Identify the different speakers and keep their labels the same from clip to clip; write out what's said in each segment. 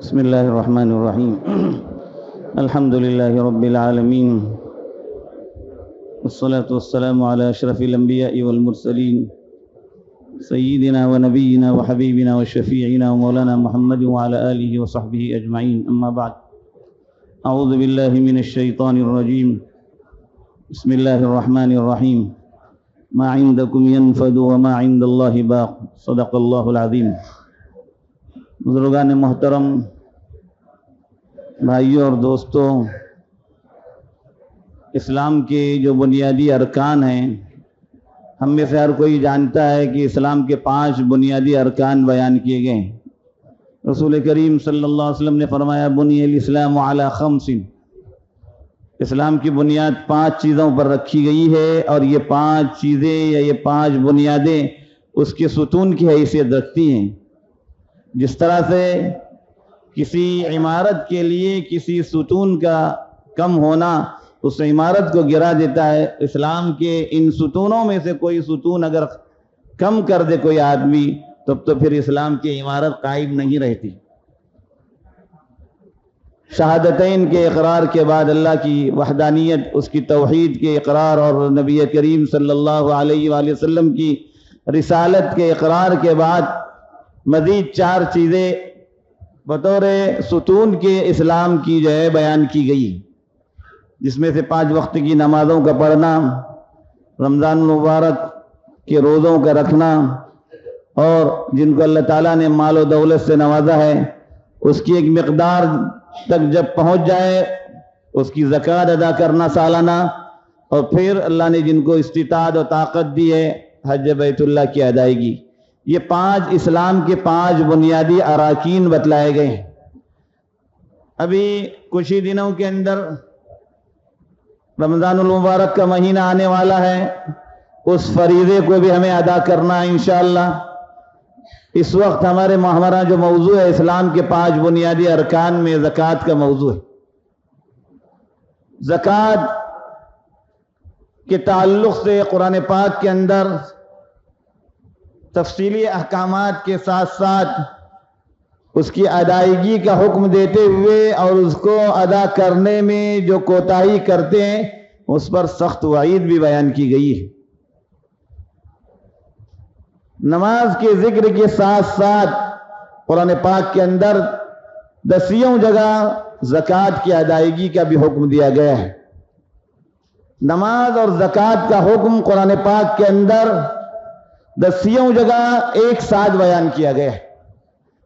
Speaker 1: بسم الله الرحمن الرحيم الحمد لله رب العالمين والصلاة والسلام على أشرف الأنبياء والمرسلين سيدنا ونبينا وحبيبنا وشفيعنا ومولانا محمد وعلى آله وصحبه أجمعين أما بعد أعوذ بالله من الشيطان الرجيم بسم الله الرحمن الرحيم ما عندكم ينفد وما عند الله باق صدق الله العظيم بزرگان محترم، بھائیوں اور دوستوں، اسلام کے جو بنیادی ارکان ہیں، ہم میں سے ہر کوئی جانتا ہے کہ اسلام کے 5 بنیادی ارکان بیان کیے گئے ہیں۔ رسول کریم صلی اللہ علیہ وسلم نے فرمایا بنی الاسلام علی 5، اسلام کی بنیاد 5 چیزوں پر رکھی گئی ہے، اور یہ 5 چیزیں یا یہ 5 بنیادیں اس کے ستون کی حیثیت رکھتی ہیں۔ جس طرح سے کسی عمارت کے لیے کسی ستون کا کم ہونا اس عمارت کو گرا دیتا ہے، اسلام کے ان ستونوں میں سے کوئی ستون اگر کم کر دے کوئی آدمی تب تو پھر اسلام کی عمارت قائم نہیں رہتی۔ شہادتین کے اقرار کے بعد اللہ کی وحدانیت، اس کی توحید کے اقرار، اور نبی کریم صلی اللہ علیہ وآلہ وسلم کی رسالت کے اقرار کے بعد مزید 4 چیزیں بطور ستون کے اسلام کی جو ہے بیان کی گئی، جس میں سے 5 وقت کی نمازوں کا پڑھنا، رمضان المبارک کے روزوں کا رکھنا، اور جن کو اللہ تعالیٰ نے مال و دولت سے نوازا ہے اس کی ایک مقدار تک جب پہنچ جائے اس کی زکوٰۃ ادا کرنا سالانہ، اور پھر اللہ نے جن کو استطاعت و طاقت دی ہے حج بیت اللہ کی ادائیگی۔ یہ 5 اسلام کے 5 بنیادی اراکین بتلائے گئے ہیں۔ ابھی کچھ ہی دنوں کے اندر رمضان المبارک کا مہینہ آنے والا ہے، اس فریضے کو بھی ہمیں ادا کرنا ہے انشاءاللہ۔ اس وقت ہمارا جو موضوع ہے اسلام کے 5 بنیادی ارکان میں زکوٰۃ کا موضوع ہے۔ زکوٰۃ کے تعلق سے قرآن پاک کے اندر تفصیلی احکامات کے ساتھ ساتھ اس کی ادائیگی کا حکم دیتے ہوئے اور اس کو ادا کرنے میں جو کوتاہی کرتے ہیں اس پر سخت وعید بھی بیان کی گئی ہے۔ نماز کے ذکر کے ساتھ ساتھ قرآن پاک کے اندر 10 جگہ زکوٰۃ کی ادائیگی کا بھی حکم دیا گیا ہے۔ نماز اور زکوٰۃ کا حکم قرآن پاک کے اندر 10 جگہ ایک ساتھ بیان کیا گیا ہے۔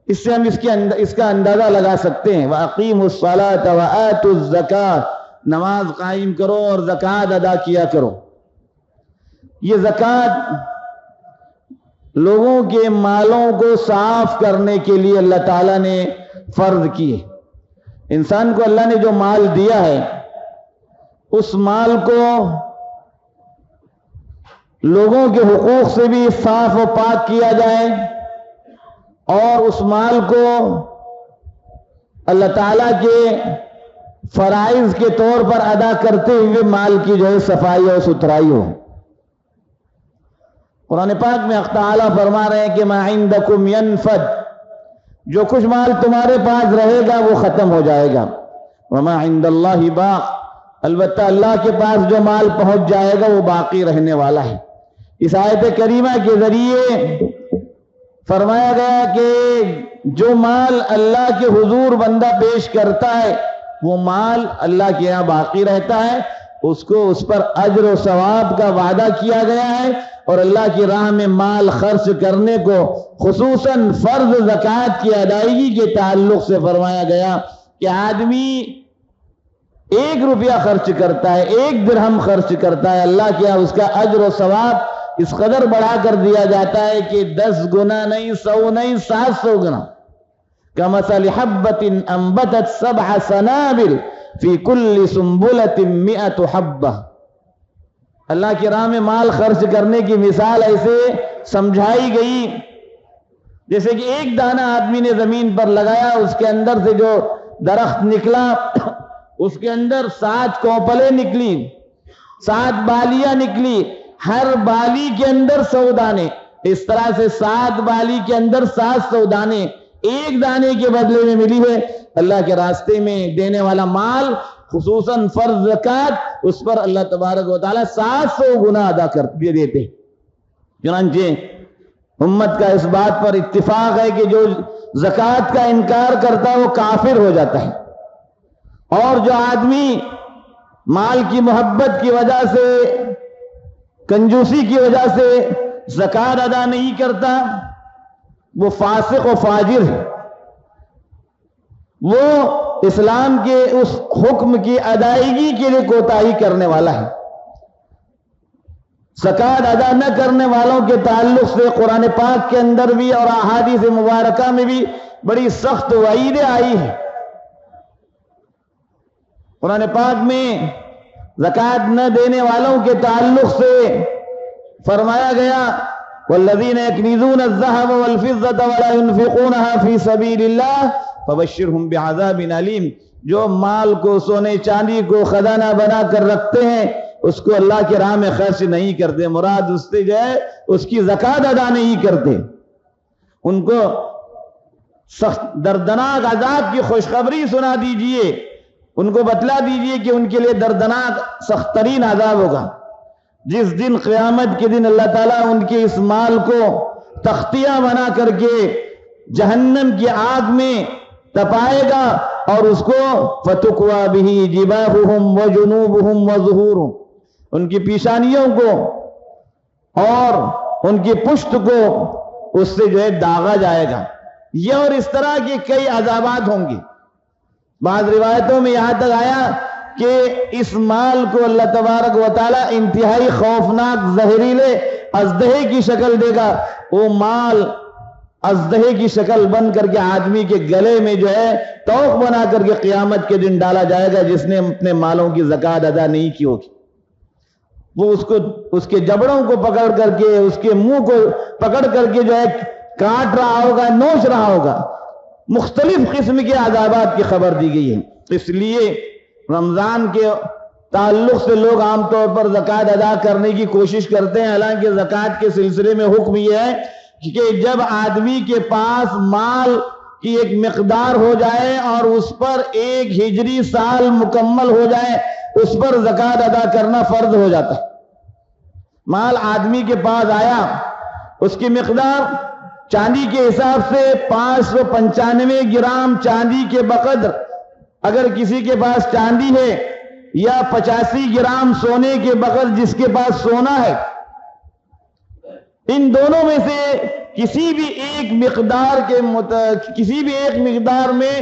Speaker 1: اس سے ہم اس کا اندازہ لگا سکتے ہیں۔ وَأَقِيمُوا الصَّلَاةَ وَآتُوا الزَّكَاةَ، نماز قائم کرو اور زکوٰۃ ادا کیا کرو۔ یہ زکوٰۃ لوگوں کے مالوں کو صاف کرنے کے لیے اللہ تعالیٰ نے فرض کی ہے۔ انسان کو اللہ نے جو مال دیا ہے اس مال کو لوگوں کے حقوق سے بھی صاف و پاک کیا جائے، اور اس مال کو اللہ تعالیٰ کے فرائض کے طور پر ادا کرتے ہوئے مال کی جو ہے صفائی اور ستھرائی ہو۔ قرآن پاک میں اللہ تعالیٰ فرما رہے ہیں کہ ما عندکم ینفد، جو کچھ مال تمہارے پاس رہے گا وہ ختم ہو جائے گا، وما عند اللہ باق، البتہ اللہ کے پاس جو مال پہنچ جائے گا وہ باقی رہنے والا ہے۔ اس آیت کریمہ کے ذریعے فرمایا گیا کہ جو مال اللہ کے حضور بندہ پیش کرتا ہے وہ مال اللہ کے یہاں باقی رہتا ہے، اس کو اس پر اجر و ثواب کا وعدہ کیا گیا ہے، اور اللہ کی راہ میں مال خرچ کرنے کو خصوصاً فرض زکوٰۃ کی ادائیگی کے تعلق سے فرمایا گیا کہ آدمی 1 روپیہ خرچ کرتا ہے، 1 درہم خرچ کرتا ہے، اللہ کے یہاں اس کا اجر و ثواب اس قدر بڑھا کر دیا جاتا ہے کہ 10 گنا نہیں، 100 نہیں، 700 گنا۔ كَمَثَلِ حَبَّةٍ أَنبَتَتْ 7 سَنَابِلَ فِي كُلِّ سُنبُلَةٍ 100 حَبَّةٍ۔ اللہ کی راہ میں مال خرچ کرنے کی مثال ایسے سمجھائی گئی جیسے کہ 1 دانہ آدمی نے زمین پر لگایا، اس کے اندر سے جو درخت نکلا اس کے اندر 7 کوپلیں نکلی، 7 بالیاں نکلی، ہر بالی کے اندر 100 دانے، اس طرح سے 7 بالی کے اندر 700 دانے، ایک دانے کے بدلے میں ملی ہے. اللہ کے راستے میں دینے والا مال خصوصاً فرض زکات اس پر اللہ تبارک و تعالیٰ 700 گنا ادا کر دیتے. چنانچہ امت کا اس بات پر اتفاق ہے کہ جو زکات کا انکار کرتا ہے وہ کافر ہو جاتا ہے. اور جو آدمی مال کی محبت کی وجہ سے کنجوسی کی وجہ سے زکات ادا نہیں کرتا وہ فاسق و فاجر ہے. وہ اسلام کے اس حکم کی ادائیگی کے لیے کوتاہی کرنے والا ہے. زکات ادا نہ کرنے والوں کے تعلق سے قرآن پاک کے اندر بھی اور احادیث مبارکہ میں بھی بڑی سخت وعیدیں آئی ہیں. قرآن پاک میں زکات نہ دینے والوں کے تعلق سے فرمایا گیا والذین یکنزون الذهب والفضة ولا ينفقونها في سبيل الله فبشرهم بعذاب علیم. جو مال کو سونے چاندی کو خزانہ بنا کر رکھتے ہیں اس کو اللہ کی راہ میں خرچ نہیں کرتے، مراد اس سے جو ہے اس کی زکات ادا نہیں کرتے، ان کو سخت دردناک عذاب کی خوشخبری سنا دیجئے، ان کو بتلا دیجئے کہ ان کے لیے دردناک سخت ترین عذاب ہوگا. جس دن قیامت کے دن اللہ تعالیٰ ان کے اس مال کو تختیاں بنا کر کے جہنم کی آگ میں تپائے گا اور اس کو فَتُقْوَى بِهِ جِبَاهُهُمْ وَجُنُوبُهُمْ وَظُهُورُهُمْ، ان کی پیشانیوں کو اور ان کی پشت کو اس سے جو ہے داغا جائے گا. یہ اور اس طرح کے کئی عذابات ہوں گے. بعض روایتوں میں یہاں تک آیا کہ اس مال کو اللہ تبارک و تعالیٰ انتہائی خوفناک زہریلے اژدہے کی شکل دے گا. وہ مال اژدہے کی شکل بن کر کے آدمی کے گلے میں جو ہے توق بنا کر کے قیامت کے دن ڈالا جائے گا جس نے اپنے مالوں کی زکات ادا نہیں کی ہوگی. وہ اس کے جبڑوں کو پکڑ کر کے اس کے منہ کو پکڑ کر کے جو ہے کاٹ رہا ہوگا، نوچ رہا ہوگا. مختلف قسم کے عذابات کی خبر دی گئی ہے. اس لیے رمضان کے تعلق سے لوگ عام طور پر زکات ادا کرنے کی کوشش کرتے ہیں، حالانکہ زکات کے سلسلے میں حکم یہ ہے کہ جب آدمی کے پاس مال کی ایک مقدار ہو جائے اور اس پر ایک ہجری سال مکمل ہو جائے اس پر زکات ادا کرنا فرض ہو جاتا ہے. مال آدمی کے پاس آیا، اس کی مقدار چاندی کے حساب سے 595 گرام چاندی کے بقدر اگر کسی کے پاس چاندی ہے یا 85 گرام سونے کے بقدر جس کے پاس سونا ہے، ان دونوں میں سے کسی بھی ایک مقدار میں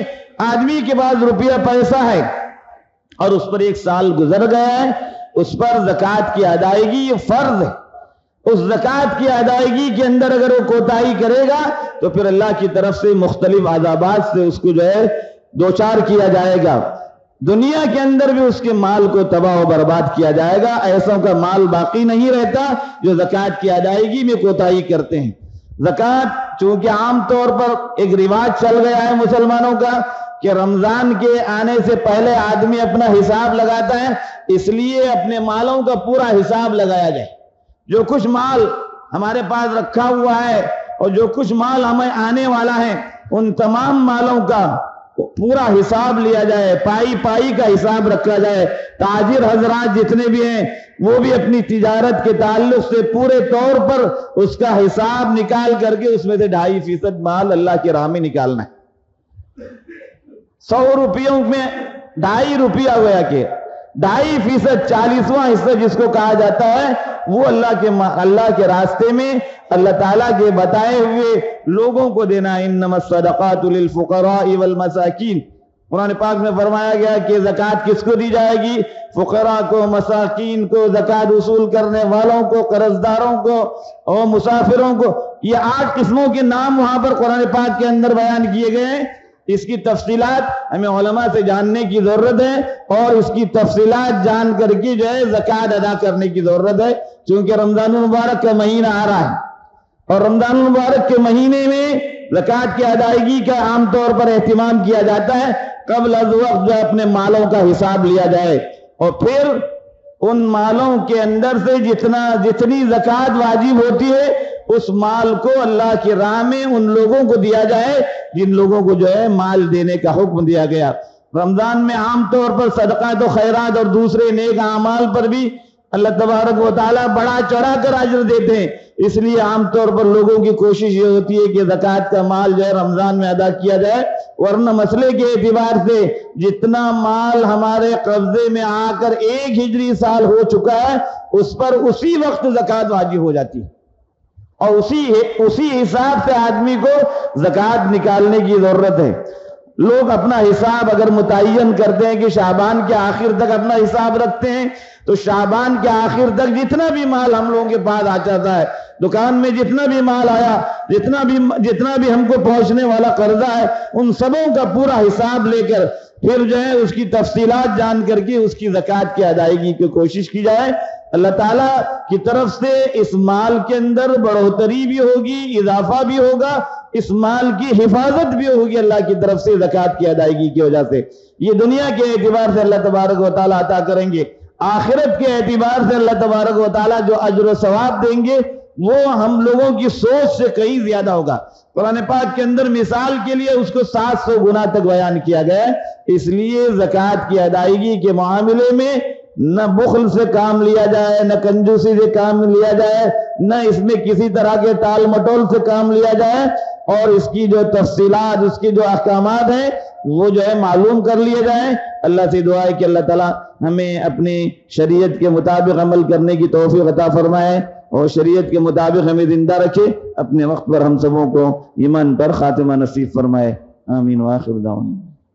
Speaker 1: آدمی کے پاس روپیہ پیسہ ہے اور اس پر ایک سال گزر گیا ہے، اس پر زکات کی ادائیگی فرض ہے. اس زکات کی ادائیگی کے اندر اگر وہ کوتاہی کرے گا تو پھر اللہ کی طرف سے مختلف عذابات سے اس کو جو ہے دوچار کیا جائے گا. دنیا کے اندر بھی اس کے مال کو تباہ و برباد کیا جائے گا. ایسوں کا مال باقی نہیں رہتا جو زکات کی ادائیگی میں کوتاہی کرتے ہیں. زکات چونکہ عام طور پر ایک رواج چل گیا ہے مسلمانوں کا کہ رمضان کے آنے سے پہلے آدمی اپنا حساب لگاتا ہے، اس لیے اپنے مالوں کا پورا حساب لگایا جائے. جو کچھ مال ہمارے پاس رکھا ہوا ہے اور جو کچھ مال ہمیں آنے والا ہے ان تمام مالوں کا پورا حساب لیا جائے، پائی کا حساب رکھا جائے. تاجر حضرات جتنے بھی ہیں وہ بھی اپنی تجارت کے تعلق سے پورے طور پر اس کا حساب نکال کر کے اس میں سے 2.5% مال اللہ کی راہ میں نکالنا ہے. 100 روپیوں میں 2.5 روپیہ ہوا کہ 2.5% 40واں حصہ جس کو کہا جاتا ہے وہ اللہ کے راستے میں اللہ تعالیٰ کے بتائے ہوئے لوگوں کو دینا. انما الصدقات للفقراء والمساکین، قرآن پاک میں فرمایا گیا کہ زکات کس کو دی جائے گی؟ فقراء کو، مساکین کو، زکات وصول کرنے والوں کو، قرض داروں کو اور مسافروں کو. یہ 8 قسموں کے نام وہاں پر قرآن پاک کے اندر بیان کیے گئے ہیں. اس کی تفصیلات ہمیں علماء سے جاننے کی ضرورت ہے اور اس کی تفصیلات جان کر کے جو ہے زکات ادا کرنے کی ضرورت ہے، چونکہ رمضان المبارک کا مہینہ آ رہا ہے اور رمضان المبارک کے مہینے میں زکات کی ادائیگی کا عام طور پر اہتمام کیا جاتا ہے. قبل از وقت جو اپنے مالوں کا حساب لیا جائے اور پھر ان مالوں کے اندر سے جتنی زکات واجب ہوتی ہے اس مال کو اللہ کی راہ میں ان لوگوں کو دیا جائے جن لوگوں کو جو ہے مال دینے کا حکم دیا گیا۔ رمضان میں عام طور پر صدقات و خیرات اور دوسرے نیک اعمال پر بھی اللہ تبارک و تعالیٰ بڑا چڑھا کر اجر دیتے ہیں، اس لیے عام طور پر لوگوں کی کوشش یہ ہوتی ہے کہ زکوٰۃ کا مال جو ہے رمضان میں ادا کیا جائے، ورنہ مسئلے کے اعتبار سے جتنا مال ہمارے قبضے میں آ کر 1 ہجری سال ہو چکا ہے اس پر اسی وقت زکوٰۃ واجب ہو جاتی ہے، اور اسی حساب سے آدمی کو زکوٰۃ نکالنے کی ضرورت ہے۔ لوگ اپنا حساب اگر متعین کرتے ہیں کہ شعبان کے آخر تک اپنا حساب رکھتے ہیں تو شعبان کے آخر تک جتنا بھی مال ہم لوگوں کے پاس آ جاتا ہے، دکان میں جتنا بھی مال آیا، جتنا بھی ہم کو پہنچنے والا قرضہ ہے، ان سبوں کا پورا حساب لے کر پھر جو ہے اس کی تفصیلات جان کر کے اس کی زکوٰۃ کی ادائیگی کی کوشش کی جائے۔ اللہ تعالیٰ کی طرف سے اس مال کے اندر بڑھوتری بھی ہوگی، اضافہ بھی ہوگا، اس مال کی حفاظت بھی ہوگی اللہ کی طرف سے زکوٰۃ کی ادائیگی کی وجہ سے۔ یہ دنیا کے اعتبار سے اللہ تبارک و تعالیٰ عطا کریں گے، آخرت کے اعتبار سے اللہ تبارک و تعالیٰ جو اجر و ثواب دیں گے وہ ہم لوگوں کی سوچ سے کہیں زیادہ ہوگا۔ قرآن پاک کے اندر مثال کے لیے اس کو 700 گنا تک بیان کیا گیا ہے۔ اس لیے زکوٰۃ کی ادائیگی کے معاملے میں نہ بخل سے کام لیا جائے، نہ کنجوسی سے کام لیا جائے، نہ اس میں کسی طرح کے ٹال مٹول سے کام لیا جائے، اور اس کی جو تفصیلات، اس کی جو احکامات ہیں وہ جو ہے معلوم کر لیے جائیں۔ اللہ سے دعا ہے کہ اللہ تعالیٰ ہمیں اپنی شریعت کے مطابق عمل کرنے کی توفیق عطا فرمائے اور شریعت کے مطابق ہمیں زندہ رکھے، اپنے وقت پر ہم سبوں کو ایمان پر خاتمہ نصیب فرمائے۔ آمین وآخر دعوانا۔